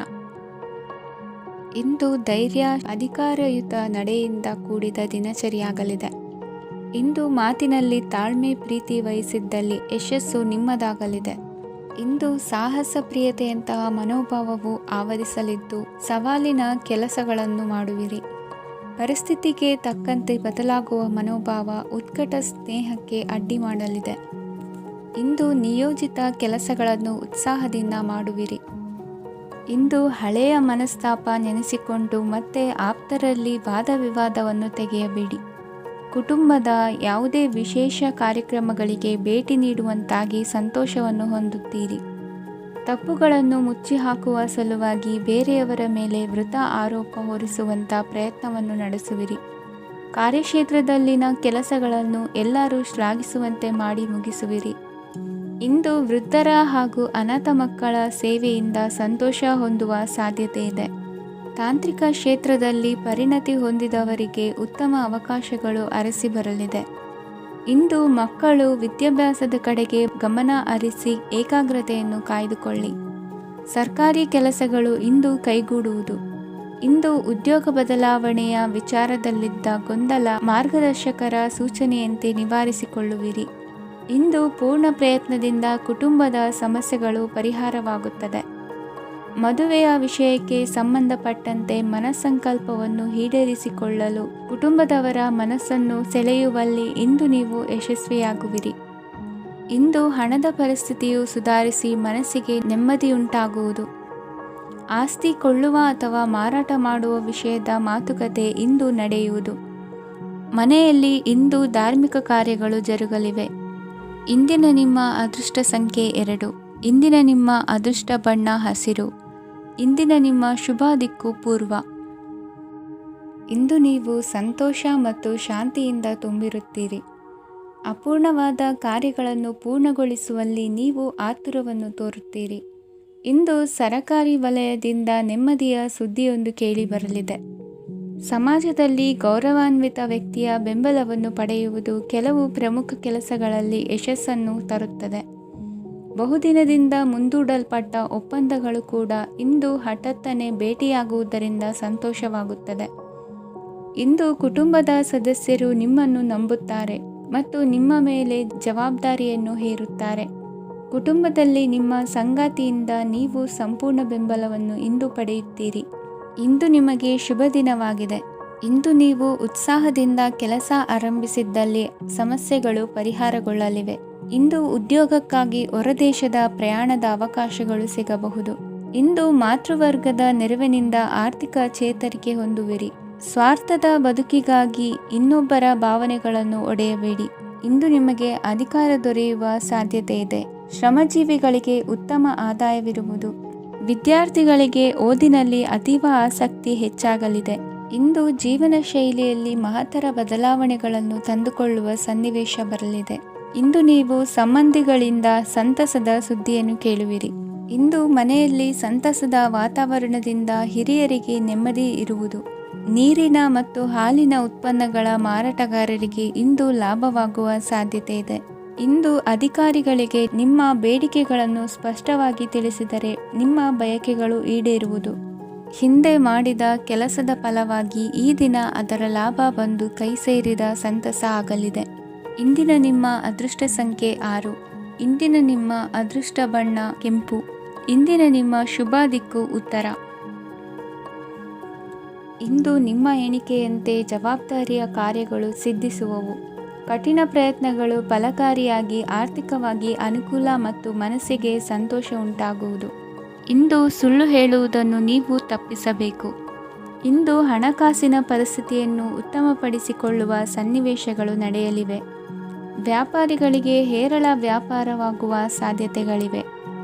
ಇಂದು ಧೈರ್ಯ, ಅಧಿಕಾರಯುತ ನಡೆಯಿಂದ ಕೂಡಿದ ದಿನಚರಿಯಾಗಲಿದೆ. ಇಂದು ಮಾತಿನಲ್ಲಿ ತಾಳ್ಮೆ, ಪ್ರೀತಿ ವಹಿಸಿದ್ದಲ್ಲಿ ಯಶಸ್ಸು ನಿಮ್ಮದಾಗಲಿದೆ. ಇಂದು ಸಾಹಸ ಪ್ರಿಯತೆಯಂತಹ ಮನೋಭಾವವು ಆವರಿಸಲಿದ್ದು ಸವಾಲಿನ ಕೆಲಸಗಳನ್ನು ಮಾಡುವಿರಿ. ಪರಿಸ್ಥಿತಿಗೆ ತಕ್ಕಂತೆ ಬದಲಾಗುವ ಮನೋಭಾವ ಉತ್ಕಟ ಸ್ನೇಹಕ್ಕೆ ಅಡ್ಡಿ ಮಾಡಲಿದೆ. ಇಂದು ನಿಯೋಜಿತ ಕೆಲಸಗಳನ್ನು ಉತ್ಸಾಹದಿಂದ ಮಾಡುವಿರಿ. ಇಂದು ಹಳೆಯ ಮನಸ್ತಾಪ ನೆನೆಸಿಕೊಂಡು ಮತ್ತೆ ಆಪ್ತರಲ್ಲಿ ವಾದ ವಿವಾದವನ್ನು ತೆಗೆಯಬೇಡಿ. ಕುಟುಂಬದ ಯಾವುದೇ ವಿಶೇಷ ಕಾರ್ಯಕ್ರಮಗಳಿಗೆ ಭೇಟಿ ನೀಡುವಂತಾಗಿ ಸಂತೋಷವನ್ನು ಹೊಂದುತ್ತೀರಿ. ತಪ್ಪುಗಳನ್ನು ಮುಚ್ಚಿಹಾಕುವ ಸಲುವಾಗಿ ಬೇರೆಯವರ ಮೇಲೆ ವೃಥಾ ಆರೋಪ ಹೊರಿಸುವಂಥ ಪ್ರಯತ್ನವನ್ನು ನಡೆಸುವಿರಿ. ಕಾರ್ಯಕ್ಷೇತ್ರದಲ್ಲಿನ ಕೆಲಸಗಳನ್ನು ಎಲ್ಲರೂ ಶ್ಲಾಘಿಸುವಂತೆ ಮಾಡಿ ಮುಗಿಸುವಿರಿ. ಇಂದು ವೃದ್ಧರ ಹಾಗೂ ಅನಾಥ ಮಕ್ಕಳ ಸೇವೆಯಿಂದ ಸಂತೋಷ ಹೊಂದುವ ಸಾಧ್ಯತೆ ಇದೆ. ತಾಂತ್ರಿಕ ಕ್ಷೇತ್ರದಲ್ಲಿ ಪರಿಣತಿ ಹೊಂದಿದವರಿಗೆ ಉತ್ತಮ ಅವಕಾಶಗಳು ಅರಸಿ ಬರಲಿದೆ. ಇಂದು ಮಕ್ಕಳು ವಿದ್ಯಾಭ್ಯಾಸದ ಕಡೆಗೆ ಗಮನ ಹರಿಸಿ ಏಕಾಗ್ರತೆಯನ್ನು ಕಾಯ್ದುಕೊಳ್ಳಿ. ಸರ್ಕಾರಿ ಕೆಲಸಗಳು ಇಂದು ಕೈಗೂಡುವುದು. ಇಂದು ಉದ್ಯೋಗ ಬದಲಾವಣೆಯ ವಿಚಾರದಲ್ಲಿದ್ದ ಗೊಂದಲ ಮಾರ್ಗದರ್ಶಕರ ಸೂಚನೆಯಂತೆ ನಿವಾರಿಸಿಕೊಳ್ಳುವಿರಿ. ಇಂದು ಪೂರ್ಣ ಪ್ರಯತ್ನದಿಂದ ಕುಟುಂಬದ ಸಮಸ್ಯೆಗಳು ಪರಿಹಾರವಾಗುತ್ತದೆ. ಮದುವೆಯ ವಿಷಯಕ್ಕೆ ಸಂಬಂಧಪಟ್ಟಂತೆ ಮನಸ್ಸಂಕಲ್ಪವನ್ನು ಈಡೇರಿಸಿಕೊಳ್ಳಲು ಕುಟುಂಬದವರ ಮನಸ್ಸನ್ನು ಸೆಳೆಯುವಲ್ಲಿ ಇಂದು ನೀವು ಯಶಸ್ವಿಯಾಗುವಿರಿ. ಇಂದು ಹಣದ ಪರಿಸ್ಥಿತಿಯು ಸುಧಾರಿಸಿ ಮನಸ್ಸಿಗೆ ನೆಮ್ಮದಿಯುಂಟಾಗುವುದು. ಆಸ್ತಿ ಕೊಳ್ಳುವ ಅಥವಾ ಮಾರಾಟ ಮಾಡುವ ವಿಷಯದ ಮಾತುಕತೆ ಇಂದು ನಡೆಯುವುದು. ಮನೆಯಲ್ಲಿ ಇಂದು ಧಾರ್ಮಿಕ ಕಾರ್ಯಗಳು ಜರುಗಲಿವೆ. ಇಂದಿನ ನಿಮ್ಮ ಅದೃಷ್ಟ ಸಂಖ್ಯೆ 2. ಇಂದಿನ ನಿಮ್ಮ ಅದೃಷ್ಟ ಬಣ್ಣ ಹಸಿರು. ಇಂದಿನ ನಿಮ್ಮ ಶುಭ ದಿಕ್ಕು ಪೂರ್ವ. ಇಂದು ನೀವು ಸಂತೋಷ ಮತ್ತು ಶಾಂತಿಯಿಂದ ತುಂಬಿರುತ್ತೀರಿ. ಅಪೂರ್ಣವಾದ ಕಾರ್ಯಗಳನ್ನು ಪೂರ್ಣಗೊಳಿಸುವಲ್ಲಿ ನೀವು ಆತುರವನ್ನು ತೋರುತ್ತೀರಿ. ಇಂದು ಸರಕಾರಿ ವಲಯದಿಂದ ನೆಮ್ಮದಿಯ ಸುದ್ದಿಯೊಂದು ಕೇಳಿಬರಲಿದೆ. ಸಮಾಜದಲ್ಲಿ ಗೌರವಾನ್ವಿತ ವ್ಯಕ್ತಿಯ ಬೆಂಬಲವನ್ನು ಪಡೆಯುವುದು ಕೆಲವು ಪ್ರಮುಖ ಕೆಲಸಗಳಲ್ಲಿ ಯಶಸ್ಸನ್ನು ತರುತ್ತದೆ. ಬಹುದಿನದಿಂದ ಮುಂದೂಡಲ್ಪಟ್ಟ ಒಪ್ಪಂದಗಳು ಕೂಡ ಇಂದು ಹಠಾತ್ತನೆ ಭೇಟಿಯಾಗುವುದರಿಂದ ಸಂತೋಷವಾಗುತ್ತದೆ. ಇಂದು ಕುಟುಂಬದ ಸದಸ್ಯರು ನಿಮ್ಮನ್ನು ನಂಬುತ್ತಾರೆ ಮತ್ತು ನಿಮ್ಮ ಮೇಲೆ ಜವಾಬ್ದಾರಿಯನ್ನು ಹೇರುತ್ತಾರೆ. ಕುಟುಂಬದಲ್ಲಿ ನಿಮ್ಮ ಸಂಗಾತಿಯಿಂದ ನೀವು ಸಂಪೂರ್ಣ ಬೆಂಬಲವನ್ನು ಇಂದು ಪಡೆಯುತ್ತೀರಿ. ಇಂದು ನಿಮಗೆ ಶುಭ ದಿನವಾಗಿದೆ. ಇಂದು ನೀವು ಉತ್ಸಾಹದಿಂದ ಕೆಲಸ ಆರಂಭಿಸಿದ್ದಲ್ಲಿ ಸಮಸ್ಯೆಗಳು ಪರಿಹಾರಗೊಳ್ಳಲಿವೆ. ಇಂದು ಉದ್ಯೋಗಕ್ಕಾಗಿ ಹೊರದೇಶದ ಪ್ರಯಾಣದ ಅವಕಾಶಗಳು ಸಿಗಬಹುದು. ಇಂದು ಮಾತೃವರ್ಗದ ನೆರವಿನಿಂದ ಆರ್ಥಿಕ ಚೇತರಿಕೆ ಹೊಂದುವಿರಿ. ಸ್ವಾರ್ಥದ ಬದುಕಿಗಾಗಿ ಇನ್ನೊಬ್ಬರ ಭಾವನೆಗಳನ್ನು ಒಡೆಯಬೇಡಿ. ಇಂದು ನಿಮಗೆ ಅಧಿಕಾರ ದೊರೆಯುವ ಸಾಧ್ಯತೆ ಇದೆ. ಶ್ರಮಜೀವಿಗಳಿಗೆ ಉತ್ತಮ ಆದಾಯವಿರುವುದು. ವಿದ್ಯಾರ್ಥಿಗಳಿಗೆ ಓದಿನಲ್ಲಿ ಅತೀವ ಆಸಕ್ತಿ ಹೆಚ್ಚಾಗಲಿದೆ. ಇಂದು ಜೀವನ ಶೈಲಿಯಲ್ಲಿ ಮಹತ್ತರ ಬದಲಾವಣೆಗಳನ್ನು ತಂದುಕೊಳ್ಳುವ ಸನ್ನಿವೇಶ ಬರಲಿದೆ. ಇಂದು ನೀವು ಸಂಬಂಧಿಗಳಿಂದ ಸಂತಸದ ಸುದ್ದಿಯನ್ನು ಕೇಳುವಿರಿ. ಇಂದು ಮನೆಯಲ್ಲಿ ಸಂತಸದ ವಾತಾವರಣದಿಂದ ಹಿರಿಯರಿಗೆ ನೆಮ್ಮದಿ ಇರುವುದು. ನೀರಿನ ಮತ್ತು ಹಾಲಿನ ಉತ್ಪನ್ನಗಳ ಮಾರಾಟಗಾರರಿಗೆ ಇಂದು ಲಾಭವಾಗುವ ಸಾಧ್ಯತೆ ಇದೆ. ಇಂದು ಅಧಿಕಾರಿಗಳಿಗೆ ನಿಮ್ಮ ಬೇಡಿಕೆಗಳನ್ನು ಸ್ಪಷ್ಟವಾಗಿ ತಿಳಿಸಿದರೆ ನಿಮ್ಮ ಬಯಕೆಗಳು ಈಡೇರುವುದು. ಹಿಂದೆ ಮಾಡಿದ ಕೆಲಸದ ಫಲವಾಗಿ ಈ ದಿನ ಅದರ ಲಾಭ ಬಂದು ಕೈ ಸೇರಿದ ಸಂತಸ ಆಗಲಿದೆ. ಇಂದಿನ ನಿಮ್ಮ ಅದೃಷ್ಟ ಸಂಖ್ಯೆ 6. ಇಂದಿನ ನಿಮ್ಮ ಅದೃಷ್ಟ ಬಣ್ಣ ಕೆಂಪು. ಇಂದಿನ ನಿಮ್ಮ ಶುಭ ದಿಕ್ಕು ಉತ್ತರ. ಇಂದು ನಿಮ್ಮ ಎಣಿಕೆಯಂತೆ ಜವಾಬ್ದಾರಿಯ ಕಾರ್ಯಗಳು ಸಿದ್ಧಿಸುವವು. ಕಠಿಣ ಪ್ರಯತ್ನಗಳು ಫಲಕಾರಿಯಾಗಿ ಆರ್ಥಿಕವಾಗಿ ಅನುಕೂಲ ಮತ್ತು ಮನಸ್ಸಿಗೆ ಸಂತೋಷ ಉಂಟಾಗುವುದು. ಇಂದು ಸುಳ್ಳು ಹೇಳುವುದನ್ನು ನೀವು ತಪ್ಪಿಸಬೇಕು. ಇಂದು ಹಣಕಾಸಿನ ಪರಿಸ್ಥಿತಿಯನ್ನು ಉತ್ತಮಪಡಿಸಿಕೊಳ್ಳುವ ಸನ್ನಿವೇಶಗಳು ನಡೆಯಲಿವೆ. ವ್ಯಾಪಾರಿಗಳಿಗೆ ಹೇರಳ ವ್ಯಾಪಾರವಾಗುವ ಸಾಧ್ಯತೆಗಳಿವೆ.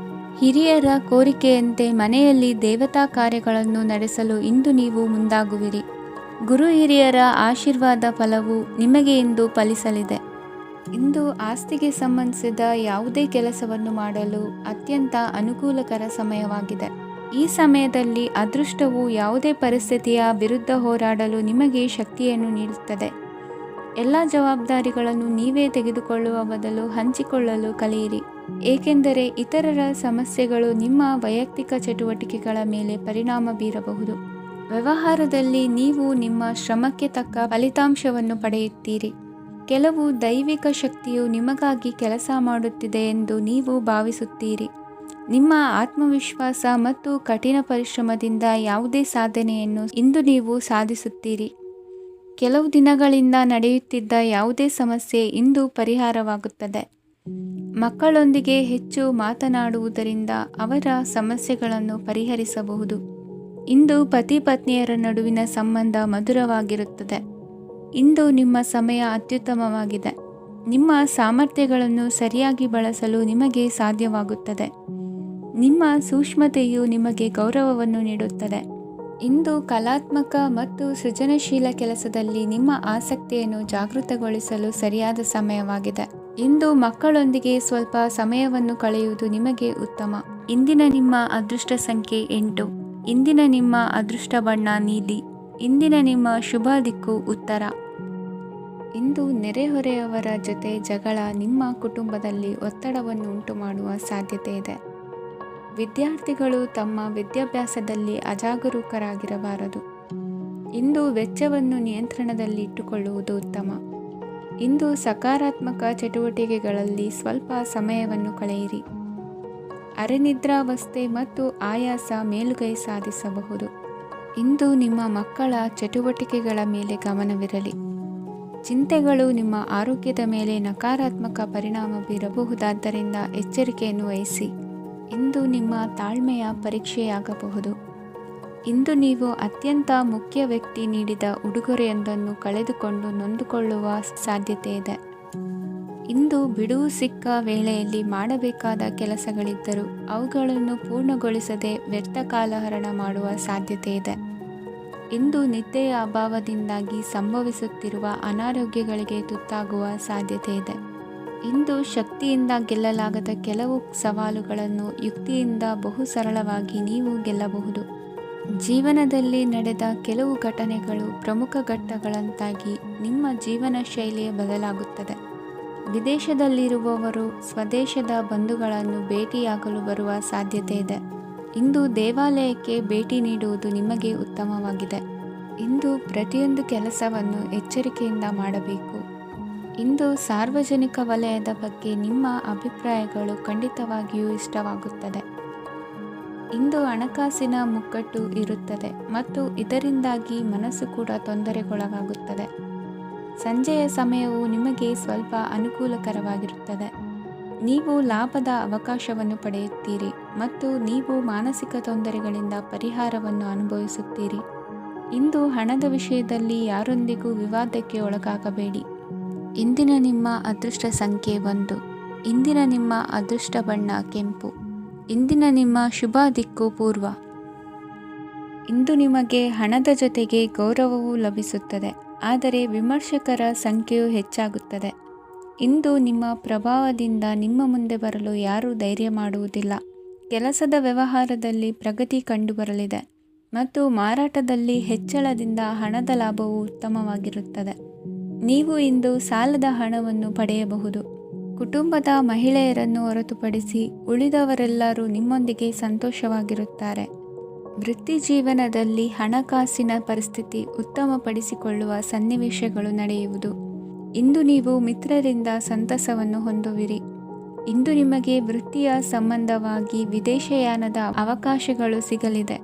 ಹಿರಿಯರ ಕೋರಿಕೆಯಂತೆ ಮನೆಯಲ್ಲಿ ದೇವತಾ ಕಾರ್ಯಗಳನ್ನು ನಡೆಸಲು ಇಂದು ನೀವು ಮುಂದಾಗುವಿರಿ. ಗುರು ಹಿರಿಯರ ಆಶೀರ್ವಾದ ಫಲವು ನಿಮಗೆ ಇಂದು ಫಲಿಸಲಿದೆ. ಇಂದು ಆಸ್ತಿಗೆ ಸಂಬಂಧಿಸಿದ ಯಾವುದೇ ಕೆಲಸವನ್ನು ಮಾಡಲು ಅತ್ಯಂತ ಅನುಕೂಲಕರ ಸಮಯವಾಗಿದೆ. ಈ ಸಮಯದಲ್ಲಿ ಅದೃಷ್ಟವು ಯಾವುದೇ ಪರಿಸ್ಥಿತಿಯ ವಿರುದ್ಧ ಹೋರಾಡಲು ನಿಮಗೆ ಶಕ್ತಿಯನ್ನು ನೀಡುತ್ತದೆ. ಎಲ್ಲ ಜವಾಬ್ದಾರಿಗಳನ್ನು ನೀವೇ ತೆಗೆದುಕೊಳ್ಳುವ ಬದಲು ಹಂಚಿಕೊಳ್ಳಲು ಕಲಿಯಿರಿ, ಏಕೆಂದರೆ ಇತರರ ಸಮಸ್ಯೆಗಳು ನಿಮ್ಮ ವೈಯಕ್ತಿಕ ಚಟುವಟಿಕೆಗಳ ಮೇಲೆ ಪರಿಣಾಮ ಬೀರಬಹುದು. ವ್ಯವಹಾರದಲ್ಲಿ ನೀವು ನಿಮ್ಮ ಶ್ರಮಕ್ಕೆ ತಕ್ಕ ಫಲಿತಾಂಶವನ್ನು ಪಡೆಯುತ್ತೀರಿ. ಕೆಲವು ದೈವಿಕ ಶಕ್ತಿಯು ನಿಮಗಾಗಿ ಕೆಲಸ ಮಾಡುತ್ತಿದೆ ಎಂದು ನೀವು ಭಾವಿಸುತ್ತೀರಿ. ನಿಮ್ಮ ಆತ್ಮವಿಶ್ವಾಸ ಮತ್ತು ಕಠಿಣ ಪರಿಶ್ರಮದಿಂದ ಯಾವುದೇ ಸಾಧನೆಯನ್ನು ಇಂದು ನೀವು ಸಾಧಿಸುತ್ತೀರಿ. ಕೆಲವು ದಿನಗಳಿಂದ ನಡೆಯುತ್ತಿದ್ದ ಯಾವುದೇ ಸಮಸ್ಯೆ ಇಂದು ಪರಿಹಾರವಾಗುತ್ತದೆ. ಮಕ್ಕಳೊಂದಿಗೆ ಹೆಚ್ಚು ಮಾತನಾಡುವುದರಿಂದ ಅವರ ಸಮಸ್ಯೆಗಳನ್ನು ಪರಿಹರಿಸಬಹುದು. ಇಂದು ಪತಿ ಪತ್ನಿಯರ ನಡುವಿನ ಸಂಬಂಧ ಮಧುರವಾಗಿರುತ್ತದೆ. ಇಂದು ನಿಮ್ಮ ಸಮಯ ಅತ್ಯುತ್ತಮವಾಗಿದೆ. ನಿಮ್ಮ ಸಾಮರ್ಥ್ಯಗಳನ್ನು ಸರಿಯಾಗಿ ಬಳಸಲು ನಿಮಗೆ ಸಾಧ್ಯವಾಗುತ್ತದೆ. ನಿಮ್ಮ ಸೂಕ್ಷ್ಮತೆಯು ನಿಮಗೆ ಗೌರವವನ್ನು ನೀಡುತ್ತದೆ. ಇಂದು ಕಲಾತ್ಮಕ ಮತ್ತು ಸೃಜನಶೀಲ ಕೆಲಸದಲ್ಲಿ ನಿಮ್ಮ ಆಸಕ್ತಿಯನ್ನು ಜಾಗೃತಗೊಳಿಸಲು ಸರಿಯಾದ ಸಮಯವಾಗಿದೆ. ಇಂದು ಮಕ್ಕಳೊಂದಿಗೆ ಸ್ವಲ್ಪ ಸಮಯವನ್ನು ಕಳೆಯುವುದು ನಿಮಗೆ ಉತ್ತಮ. ಇಂದಿನ ನಿಮ್ಮ ಅದೃಷ್ಟ ಸಂಖ್ಯೆ 8. ಇಂದಿನ ನಿಮ್ಮ ಅದೃಷ್ಟ ಬಣ್ಣ ನೀಲಿ. ಇಂದಿನ ನಿಮ್ಮ ಶುಭ ದಿಕ್ಕು ಉತ್ತರ. ಇಂದು ನೆರೆಹೊರೆಯವರ ಜೊತೆ ಜಗಳ ನಿಮ್ಮ ಕುಟುಂಬದಲ್ಲಿ ಒತ್ತಡವನ್ನು ಉಂಟುಮಾಡುವ ಸಾಧ್ಯತೆ ಇದೆ. ವಿದ್ಯಾರ್ಥಿಗಳು ತಮ್ಮ ವಿದ್ಯಾಭ್ಯಾಸದಲ್ಲಿ ಅಜಾಗರೂಕರಾಗಿರಬಾರದು. ಇಂದು ವೆಚ್ಚವನ್ನು ನಿಯಂತ್ರಣದಲ್ಲಿ ಇಟ್ಟುಕೊಳ್ಳುವುದು ಉತ್ತಮ. ಇಂದು ಸಕಾರಾತ್ಮಕ ಚಟುವಟಿಕೆಗಳಲ್ಲಿ ಸ್ವಲ್ಪ ಸಮಯವನ್ನು ಕಳೆಯಿರಿ. ಅರೆನಿದ್ರಾವಸ್ಥೆ ಮತ್ತು ಆಯಾಸ ಮೇಲುಗೈ ಸಾಧಿಸಬಹುದು. ಇಂದು ನಿಮ್ಮ ಮಕ್ಕಳ ಚಟುವಟಿಕೆಗಳ ಮೇಲೆ ಗಮನವಿರಲಿ. ಚಿಂತೆಗಳು ನಿಮ್ಮ ಆರೋಗ್ಯದ ಮೇಲೆ ನಕಾರಾತ್ಮಕ ಪರಿಣಾಮ ಬೀರಬಹುದಾದ್ದರಿಂದ ಎಚ್ಚರಿಕೆಯನ್ನು ವಹಿಸಿ. ಇಂದು ನಿಮ್ಮ ತಾಳ್ಮೆಯ ಪರೀಕ್ಷೆಯಾಗಬಹುದು. ಇಂದು ನೀವು ಅತ್ಯಂತ ಮುಖ್ಯ ವ್ಯಕ್ತಿ ನೀಡಿದ ಉಡುಗೊರೆಯೊಂದನ್ನು ಕಳೆದುಕೊಂಡು ನೊಂದುಕೊಳ್ಳುವ ಸಾಧ್ಯತೆ ಇದೆ. ಇಂದು ಬಿಡುವು ಸಿಕ್ಕ ವೇಳೆಯಲ್ಲಿ ಮಾಡಬೇಕಾದ ಕೆಲಸಗಳಿದ್ದರೂ ಅವುಗಳನ್ನು ಪೂರ್ಣಗೊಳಿಸದೆ ವ್ಯರ್ಥ ಕಾಲಹರಣ ಮಾಡುವ ಸಾಧ್ಯತೆ ಇದೆ. ಇಂದು ನಿದ್ದೆಯ ಅಭಾವದಿಂದಾಗಿ ಸಂಭವಿಸುತ್ತಿರುವ ಅನಾರೋಗ್ಯಗಳಿಗೆ ತುತ್ತಾಗುವ ಸಾಧ್ಯತೆ ಇದೆ. ಇಂದು ಶಕ್ತಿಯಿಂದ ಗೆಲ್ಲಲಾಗದ ಕೆಲವು ಸವಾಲುಗಳನ್ನು ಯುಕ್ತಿಯಿಂದ ಬಹು ಸರಳವಾಗಿ ನೀವು ಗೆಲ್ಲಬಹುದು. ಜೀವನದಲ್ಲಿ ನಡೆದ ಕೆಲವು ಘಟನೆಗಳು ಪ್ರಮುಖ ಘಟ್ಟಗಳಂತಾಗಿ ನಿಮ್ಮ ಜೀವನ ಶೈಲಿಯ ಬದಲಾಗುತ್ತದೆ. ವಿದೇಶದಲ್ಲಿರುವವರು ಸ್ವದೇಶದ ಬಂಧುಗಳನ್ನು ಭೇಟಿಯಾಗಲು ಬರುವ ಸಾಧ್ಯತೆ ಇದೆ. ಇಂದು ದೇವಾಲಯಕ್ಕೆ ಭೇಟಿ ನೀಡುವುದು ನಿಮಗೆ ಉತ್ತಮವಾಗಿದೆ. ಇಂದು ಪ್ರತಿಯೊಂದು ಕೆಲಸವನ್ನು ಎಚ್ಚರಿಕೆಯಿಂದ ಮಾಡಬೇಕು. ಇಂದು ಸಾರ್ವಜನಿಕ ವಲಯದ ಬಗ್ಗೆ ನಿಮ್ಮ ಅಭಿಪ್ರಾಯಗಳು ಖಂಡಿತವಾಗಿಯೂ ಇಷ್ಟವಾಗುತ್ತದೆ. ಇಂದು ಹಣಕಾಸಿನ ಮುಗ್ಗಟ್ಟು ಇರುತ್ತದೆ ಮತ್ತು ಇದರಿಂದಾಗಿ ಮನಸ್ಸು ಕೂಡ ತೊಂದರೆಗೊಳಗಾಗುತ್ತದೆ. ಸಂಜೆಯ ಸಮಯವು ನಿಮಗೆ ಸ್ವಲ್ಪ ಅನುಕೂಲಕರವಾಗಿರುತ್ತದೆ. ನೀವು ಲಾಭದ ಅವಕಾಶವನ್ನು ಪಡೆಯುತ್ತೀರಿ ಮತ್ತು ನೀವು ಮಾನಸಿಕ ತೊಂದರೆಗಳಿಂದ ಪರಿಹಾರವನ್ನು ಅನುಭವಿಸುತ್ತೀರಿ. ಇಂದು ಹಣದ ವಿಷಯದಲ್ಲಿ ಯಾರೊಂದಿಗೂ ವಿವಾದಕ್ಕೆ ಒಳಗಾಗಬೇಡಿ. ಇಂದಿನ ನಿಮ್ಮ ಅದೃಷ್ಟ ಸಂಖ್ಯೆ 1. ಇಂದಿನ ನಿಮ್ಮ ಅದೃಷ್ಟ ಬಣ್ಣ ಕೆಂಪು. ಇಂದಿನ ನಿಮ್ಮ ಶುಭ ದಿಕ್ಕು ಪೂರ್ವ. ಇಂದು ನಿಮಗೆ ಹಣದ ಜೊತೆಗೆ ಗೌರವವೂ ಲಭಿಸುತ್ತದೆ, ಆದರೆ ವಿಮರ್ಶಕರ ಸಂಖ್ಯೆಯು ಹೆಚ್ಚಾಗುತ್ತದೆ. ಇಂದು ನಿಮ್ಮ ಪ್ರಭಾವದಿಂದ ನಿಮ್ಮ ಮುಂದೆ ಬರಲು ಯಾರೂ ಧೈರ್ಯ ಮಾಡುವುದಿಲ್ಲ. ಕೆಲಸದ ವ್ಯವಹಾರದಲ್ಲಿ ಪ್ರಗತಿ ಕಂಡುಬರಲಿದೆ ಮತ್ತು ಮಾರಾಟದಲ್ಲಿ ಹೆಚ್ಚಳದಿಂದ ಹಣದ ಲಾಭವು ಉತ್ತಮವಾಗಿರುತ್ತದೆ. ನೀವು ಇಂದು ಸಾಲದ ಹಣವನ್ನು ಪಡೆಯಬಹುದು. ಕುಟುಂಬದ ಮಹಿಳೆಯರನ್ನು ಹೊರತುಪಡಿಸಿ ಉಳಿದವರೆಲ್ಲರೂ ನಿಮ್ಮೊಂದಿಗೆ ಸಂತೋಷವಾಗಿರುತ್ತಾರೆ. ವೃತ್ತಿ ಜೀವನದಲ್ಲಿ ಹಣಕಾಸಿನ ಪರಿಸ್ಥಿತಿ ಉತ್ತಮಪಡಿಸಿಕೊಳ್ಳುವ ಸನ್ನಿವೇಶಗಳು ನಡೆಯುವುದು. ಇಂದು ನೀವು ಮಿತ್ರರಿಂದ ಸಂತಸವನ್ನು ಹೊಂದುವಿರಿ. ಇಂದು ನಿಮಗೆ ವೃತ್ತಿಯ ಸಂಬಂಧವಾಗಿ ವಿದೇಶಯಾನದ ಅವಕಾಶಗಳು ಸಿಗಲಿದೆ.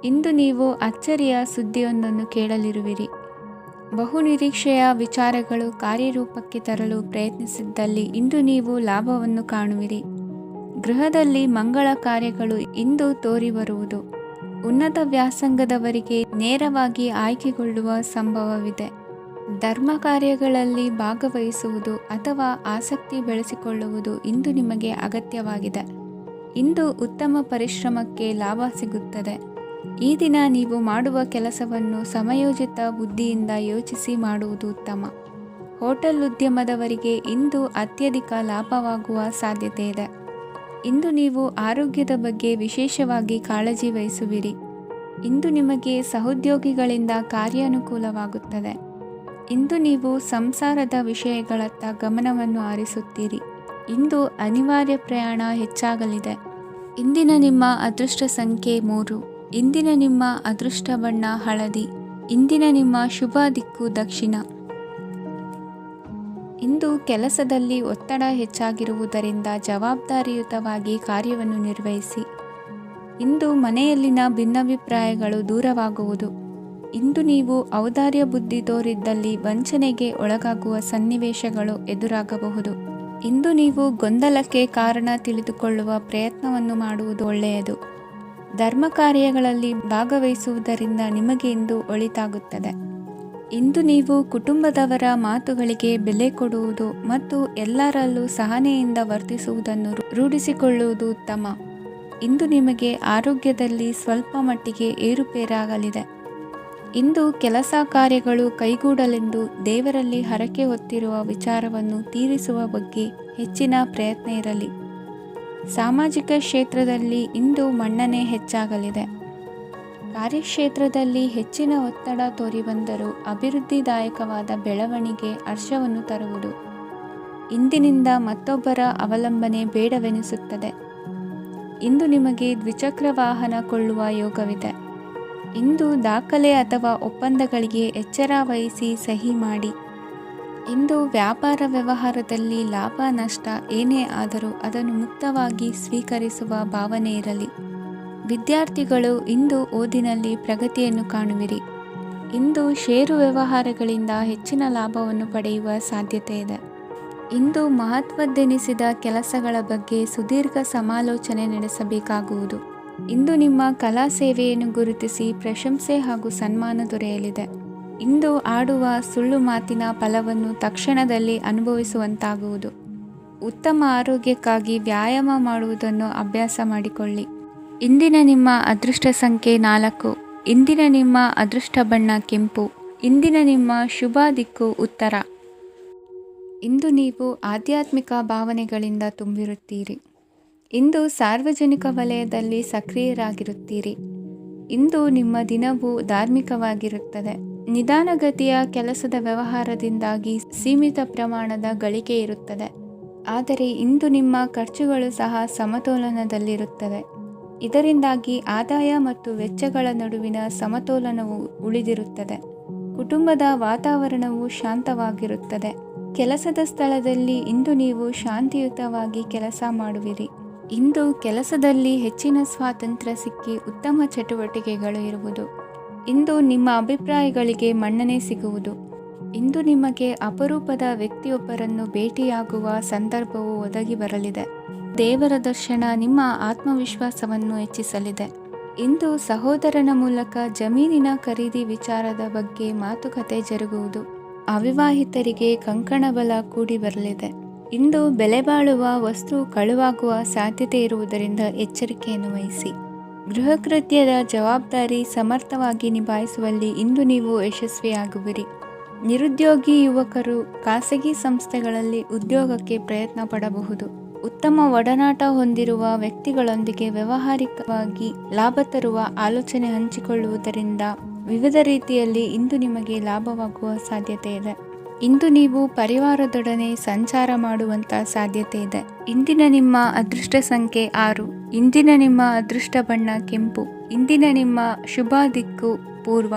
ಇಂದು ನೀವು ಅಚ್ಚರಿಯ ಸುದ್ದಿಯೊಂದನ್ನು ಕೇಳಲಿರುವಿರಿ. ಬಹುನಿರೀಕ್ಷೆಯ ವಿಚಾರಗಳು ಕಾರ್ಯರೂಪಕ್ಕೆ ತರಲು ಪ್ರಯತ್ನಿಸಿದ್ದಲ್ಲಿ ಇಂದು ನೀವು ಲಾಭವನ್ನು ಕಾಣುವಿರಿ. ಗೃಹದಲ್ಲಿ ಮಂಗಳ ಕಾರ್ಯಗಳು ಇಂದು ತೋರಿಬರುವುದು. ಉನ್ನತ ವ್ಯಾಸಂಗದವರಿಗೆ ನೇರವಾಗಿ ಆಯ್ಕೆಗೊಳ್ಳುವ ಸಂಭವವಿದೆ. ಧರ್ಮ ಕಾರ್ಯಗಳಲ್ಲಿ ಭಾಗವಹಿಸುವುದು ಅಥವಾ ಆಸಕ್ತಿ ಬೆಳೆಸಿಕೊಳ್ಳುವುದು ಇಂದು ನಿಮಗೆ ಅಗತ್ಯವಾಗಿದೆ. ಇಂದು ಉತ್ತಮ ಪರಿಶ್ರಮಕ್ಕೆ ಲಾಭ ಸಿಗುತ್ತದೆ. ಈ ದಿನ ನೀವು ಮಾಡುವ ಕೆಲಸವನ್ನು ಸಮಯೋಚಿತ ಬುದ್ಧಿಯಿಂದ ಯೋಚಿಸಿ ಮಾಡುವುದು ಉತ್ತಮ. ಹೋಟೆಲ್ ಉದ್ಯಮದವರಿಗೆ ಇಂದು ಅತ್ಯಧಿಕ ಲಾಭವಾಗುವ ಸಾಧ್ಯತೆ ಇದೆ. ಇಂದು ನೀವು ಆರೋಗ್ಯದ ಬಗ್ಗೆ ವಿಶೇಷವಾಗಿ ಕಾಳಜಿ ವಹಿಸುವಿರಿ. ಇಂದು ನಿಮಗೆ ಸಹೋದ್ಯೋಗಿಗಳಿಂದ ಕಾರ್ಯಾನುಕೂಲವಾಗುತ್ತದೆ. ಇಂದು ನೀವು ಸಂಸಾರದ ವಿಷಯಗಳತ್ತ ಗಮನವನ್ನು ಹರಿಸುತ್ತೀರಿ. ಇಂದು ಅನಿವಾರ್ಯ ಪ್ರಯಾಣ ಹೆಚ್ಚಾಗಲಿದೆ. ಇಂದಿನ ನಿಮ್ಮ ಅದೃಷ್ಟ ಸಂಖ್ಯೆ 3. ಇಂದಿನ ನಿಮ್ಮ ಅದೃಷ್ಟ ಬಣ್ಣ ಹಳದಿ. ಇಂದಿನ ನಿಮ್ಮ ಶುಭ ದಿಕ್ಕು ದಕ್ಷಿಣ. ಇಂದು ಕೆಲಸದಲ್ಲಿ ಒತ್ತಡ ಹೆಚ್ಚಾಗಿರುವುದರಿಂದ ಜವಾಬ್ದಾರಿಯುತವಾಗಿ ಕಾರ್ಯವನ್ನು ನಿರ್ವಹಿಸಿ. ಇಂದು ಮನೆಯಲ್ಲಿನ ಭಿನ್ನಾಭಿಪ್ರಾಯಗಳು ದೂರವಾಗುವುದು. ಇಂದು ನೀವು ಔದಾರ್ಯ ಬುದ್ಧಿ ತೋರಿದ್ದಲ್ಲಿ ವಂಚನೆಗೆ ಒಳಗಾಗುವ ಸನ್ನಿವೇಶಗಳು ಎದುರಾಗಬಹುದು. ಇಂದು ನೀವು ಗೊಂದಲಕ್ಕೆ ಕಾರಣ ತಿಳಿದುಕೊಳ್ಳುವ ಪ್ರಯತ್ನವನ್ನು ಮಾಡುವುದು ಒಳ್ಳೆಯದು. ಧರ್ಮ ಕಾರ್ಯಗಳಲ್ಲಿ ಭಾಗವಹಿಸುವುದರಿಂದ ನಿಮಗೆ ಇಂದು ಒಳಿತಾಗುತ್ತದೆ. ಇಂದು ನೀವು ಕುಟುಂಬದವರ ಮಾತುಗಳಿಗೆ ಬೆಲೆ ಕೊಡುವುದು ಮತ್ತು ಎಲ್ಲರಲ್ಲೂ ಸಹನೆಯಿಂದ ವರ್ತಿಸುವುದನ್ನು ರೂಢಿಸಿಕೊಳ್ಳುವುದು ಉತ್ತಮ. ಇಂದು ನಿಮಗೆ ಆರೋಗ್ಯದಲ್ಲಿ ಸ್ವಲ್ಪ ಮಟ್ಟಿಗೆ ಏರುಪೇರಾಗಲಿದೆ. ಇಂದು ಕೆಲಸ ಕಾರ್ಯಗಳು ಕೈಗೂಡಲೆಂದು ದೇವರಲ್ಲಿ ಹರಕೆ ಹೊತ್ತಿರುವ ವಿಚಾರವನ್ನು ತೀರಿಸುವ ಬಗ್ಗೆ ಹೆಚ್ಚಿನ ಪ್ರಯತ್ನ ಇರಲಿ. ಸಾಮಾಜಿಕ ಕ್ಷೇತ್ರದಲ್ಲಿ ಇಂದು ಮನ್ನಣೆ ಹೆಚ್ಚಾಗಲಿದೆ. ಕಾರ್ಯಕ್ಷೇತ್ರದಲ್ಲಿ ಹೆಚ್ಚಿನ ಒತ್ತಡ ತೋರಿಬಂದರೂ ಅಭಿವೃದ್ಧಿದಾಯಕವಾದ ಬೆಳವಣಿಗೆ ಹರ್ಷವನ್ನು ತರುವುದು. ಇಂದಿನಿಂದ ಮತ್ತೊಬ್ಬರ ಅವಲಂಬನೆ ಬೇಡವೆನಿಸುತ್ತದೆ. ಇಂದು ನಿಮಗೆ ದ್ವಿಚಕ್ರ ವಾಹನ ಕೊಳ್ಳುವ ಯೋಗವಿದೆ. ಇಂದು ದಾಖಲೆ ಅಥವಾ ಒಪ್ಪಂದಗಳಿಗೆ ಎಚ್ಚರ ವಹಿಸಿ ಸಹಿ ಮಾಡಿ. ಇಂದು ವ್ಯಾಪಾರ ವ್ಯವಹಾರದಲ್ಲಿ ಲಾಭ ನಷ್ಟ ಏನೇ ಆದರೂ ಅದನ್ನು ಮುಕ್ತವಾಗಿ ಸ್ವೀಕರಿಸುವ ಭಾವನೆ ಇರಲಿ. ವಿದ್ಯಾರ್ಥಿಗಳು ಇಂದು ಓದಿನಲ್ಲಿ ಪ್ರಗತಿಯನ್ನು ಕಾಣುವಿರಿ. ಇಂದು ಷೇರು ವ್ಯವಹಾರಗಳಿಂದ ಹೆಚ್ಚಿನ ಲಾಭವನ್ನು ಪಡೆಯುವ ಸಾಧ್ಯತೆ ಇದೆ. ಇಂದು ಮಹತ್ವದ್ದೆನಿಸಿದ ಕೆಲಸಗಳ ಬಗ್ಗೆ ಸುದೀರ್ಘ ಸಮಾಲೋಚನೆ ನಡೆಸಬೇಕಾಗುವುದು. ಇಂದು ನಿಮ್ಮ ಕಲಾ ಸೇವೆಯನ್ನು ಗುರುತಿಸಿ ಪ್ರಶಂಸೆ ಹಾಗೂ ಸನ್ಮಾನ ದೊರೆಯಲಿದೆ. ಇಂದು ಆಡುವ ಸುಳ್ಳು ಮಾತಿನ ಫಲವನ್ನು ತಕ್ಷಣದಲ್ಲಿ ಅನುಭವಿಸುವಂತಾಗುವುದು. ಉತ್ತಮ ಆರೋಗ್ಯಕ್ಕಾಗಿ ವ್ಯಾಯಾಮ ಮಾಡುವುದನ್ನು ಅಭ್ಯಾಸ ಮಾಡಿಕೊಳ್ಳಿ. ಇಂದಿನ ನಿಮ್ಮ ಅದೃಷ್ಟ ಸಂಖ್ಯೆ 4. ಇಂದಿನ ನಿಮ್ಮ ಅದೃಷ್ಟ ಬಣ್ಣ ಕೆಂಪು. ಇಂದಿನ ನಿಮ್ಮ ಶುಭ ದಿಕ್ಕು ಉತ್ತರ. ಇಂದು ನೀವು ಆಧ್ಯಾತ್ಮಿಕ ಭಾವನೆಗಳಿಂದ ತುಂಬಿರುತ್ತೀರಿ. ಇಂದು ಸಾರ್ವಜನಿಕ ವಲಯದಲ್ಲಿ ಸಕ್ರಿಯರಾಗಿರುತ್ತೀರಿ. ಇಂದು ನಿಮ್ಮ ದಿನವು ಧಾರ್ಮಿಕವಾಗಿರುತ್ತದೆ. ನಿಧಾನಗತಿಯ ಕೆಲಸದ ವ್ಯವಹಾರದಿಂದಾಗಿ ಸೀಮಿತ ಪ್ರಮಾಣದ ಗಳಿಕೆ ಇರುತ್ತದೆ. ಆದರೆ ಇಂದು ನಿಮ್ಮ ಖರ್ಚುಗಳು ಸಹ ಸಮತೋಲನದಲ್ಲಿರುತ್ತವೆ. ಇದರಿಂದಾಗಿ ಆದಾಯ ಮತ್ತು ವೆಚ್ಚಗಳ ನಡುವಿನ ಸಮತೋಲನವು ಉಳಿದಿರುತ್ತದೆ. ಕುಟುಂಬದ ವಾತಾವರಣವು ಶಾಂತವಾಗಿರುತ್ತದೆ. ಕೆಲಸದ ಸ್ಥಳದಲ್ಲಿ ಇಂದು ನೀವು ಶಾಂತಿಯುತವಾಗಿ ಕೆಲಸ ಮಾಡುವಿರಿ. ಇಂದು ಕೆಲಸದಲ್ಲಿ ಹೆಚ್ಚಿನ ಸ್ವಾತಂತ್ರ್ಯ ಸಿಕ್ಕಿ ಉತ್ತಮ ಚಟುವಟಿಕೆಗಳು ಇರುವುದು. ಇಂದು ನಿಮ್ಮ ಅಭಿಪ್ರಾಯಗಳಿಗೆ ಮನ್ನಣೆ ಸಿಗುವುದು. ಇಂದು ನಿಮಗೆ ಅಪರೂಪದ ವ್ಯಕ್ತಿಯೊಬ್ಬರನ್ನು ಭೇಟಿಯಾಗುವ ಸಂದರ್ಭವು ಒದಗಿ ಬರಲಿದೆ. ದೇವರ ದರ್ಶನ ನಿಮ್ಮ ಆತ್ಮವಿಶ್ವಾಸವನ್ನು ಹೆಚ್ಚಿಸಲಿದೆ. ಇಂದು ಸಹೋದರನ ಮೂಲಕ ಜಮೀನಿನ ಖರೀದಿ ವಿಚಾರದ ಬಗ್ಗೆ ಮಾತುಕತೆ ಜರುಗುವುದು. ಅವಿವಾಹಿತರಿಗೆ ಕಂಕಣ ಬಲ ಕೂಡಿ ಬರಲಿದೆ. ಇಂದು ಬೆಲೆ ಬಾಳುವ ವಸ್ತು ಕಳುವಾಗುವ ಸಾಧ್ಯತೆ ಇರುವುದರಿಂದ ಎಚ್ಚರಿಕೆಯನ್ನು ವಹಿಸಿ. ಗೃಹ ಕೃತ್ಯದ ಜವಾಬ್ದಾರಿ ಸಮರ್ಥವಾಗಿ ನಿಭಾಯಿಸುವಲ್ಲಿ ಇಂದು ನೀವು ಯಶಸ್ವಿಯಾಗುವಿರಿ. ನಿರುದ್ಯೋಗಿ ಯುವಕರು ಖಾಸಗಿ ಸಂಸ್ಥೆಗಳಲ್ಲಿ ಉದ್ಯೋಗಕ್ಕೆ ಪ್ರಯತ್ನ ಪಡಬಹುದು. ಉತ್ತಮ ಒಡನಾಟ ಹೊಂದಿರುವ ವ್ಯಕ್ತಿಗಳೊಂದಿಗೆ ವ್ಯಾವಹಾರಿಕವಾಗಿ ಲಾಭ ತರುವ ಆಲೋಚನೆ ಹಂಚಿಕೊಳ್ಳುವುದರಿಂದ ವಿವಿಧ ರೀತಿಯಲ್ಲಿ ಇಂದು ನಿಮಗೆ ಲಾಭವಾಗುವ ಸಾಧ್ಯತೆ ಇದೆ. ಇಂದು ನೀವು ಪರಿವಾರದೊಡನೆ ಸಂಚಾರ ಮಾಡುವಂಥ ಸಾಧ್ಯತೆ ಇದೆ. ಇಂದಿನ ನಿಮ್ಮ ಅದೃಷ್ಟ ಸಂಖ್ಯೆ 6. ಇಂದಿನ ನಿಮ್ಮ ಅದೃಷ್ಟ ಬಣ್ಣ ಕೆಂಪು. ಇಂದಿನ ನಿಮ್ಮ ಶುಭ ದಿಕ್ಕು ಪೂರ್ವ.